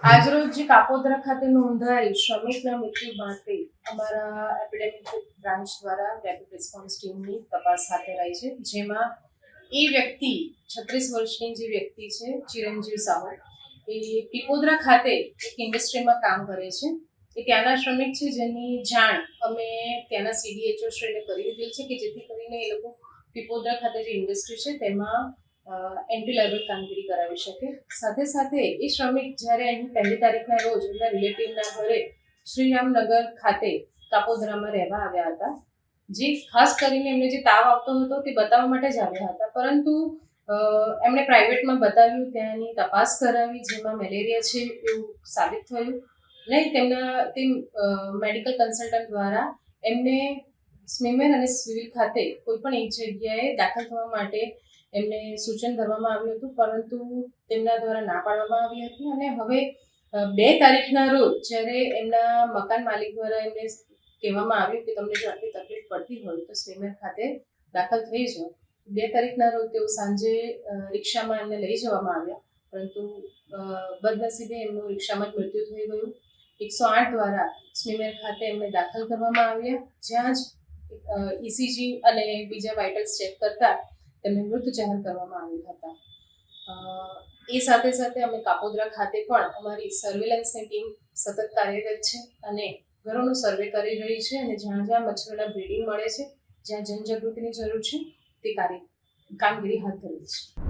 આજરોજ જે કાપોદ્રા ખાતે નોંધાયેલ શ્રમિકના મૃત્યુ માટે અમારા એપિડેમિક બ્રાન્ચ દ્વારા રેપિડ રિસ્પોન્સ ટીમની તપાસ હાથ ધરાઈ છે, જેમાં એ વ્યક્તિ 36 વર્ષની જે વ્યક્તિ છે ચિરંજીવ સાહુ, એ પીપોદરા ખાતે એક ઇન્ડસ્ટ્રીમાં કામ કરે છે. એ ત્યાંના શ્રમિક છે, જેની જાણ અમે ત્યાંના CDHO શ્રીને કરી દીધેલ છે કે જેથી કરીને એ લોકો પીપોદરા ખાતે જે ઇન્ડસ્ટ્રી છે તેમાં એન્ટ્રી લેવલ કામગીરી કરાવી શકે. સાથે સાથે એ શ્રમિક જ્યારે અહીં 1 તારીખના રોજ એમના રિલેટિવના ઘરે શ્રીરામનગર ખાતે કાપોદ્રામાં રહેવા આવ્યા હતા. જે ખાસ કરીને એમને જે તાવ આવતો હતો તે બતાવવા માટે જ આવ્યા હતા, પરંતુ એમણે પ્રાઇવેટમાં બતાવ્યું, ત્યાંની તપાસ કરાવી, જેમાં મેલેરિયા છે એવું સાબિત થયું. નહીં તેમના તે મેડિકલ કન્સલ્ટન્ટ દ્વારા એમને સ્મીમેર અને સિવિલ ખાતે કોઈ પણ એક જગ્યાએ દાખલ થવા માટે એમને સૂચન કરવામાં આવ્યું હતું, પરંતુ તેમના દ્વારા ના પાડવામાં આવી હતી. અને હવે 2 તારીખના રોજ જ્યારે એમના મકાન માલિક દ્વારા એમને કહેવામાં આવ્યું કે તમને જો આટલી તકલીફ પડતી હોય તો સ્મીમેર ખાતે દાખલ થઈ જાઓ. 2 તારીખના રોજ તેઓ સાંજે રિક્ષામાં એમને લઈ જવામાં આવ્યા, પરંતુ બદનસીબે એમનું રિક્ષામાં જ મૃત્યુ થઈ ગયું. 108 દ્વારા સ્મીમેર ખાતે એમને દાખલ કરવામાં આવ્યા, જ્યાં જ ECG અને બીજા વાઇટલ્સ ચેક કરતા તેમને મૃત જાહેર કરવામાં આવ્યા હતા. એ સાથે સાથે અમે કાપોદ્રા ખાતે પણ અમારી સર્વેલન્સની ટીમ સતત કાર્યરત છે અને ઘરોનો સર્વે કરી રહી છે, અને જ્યાં જ્યાં મચ્છરોના બ્રીડિંગ મળે છે, જ્યાં જનજાગૃતિની જરૂર છે તે કામગીરી હાથ ધરી છે.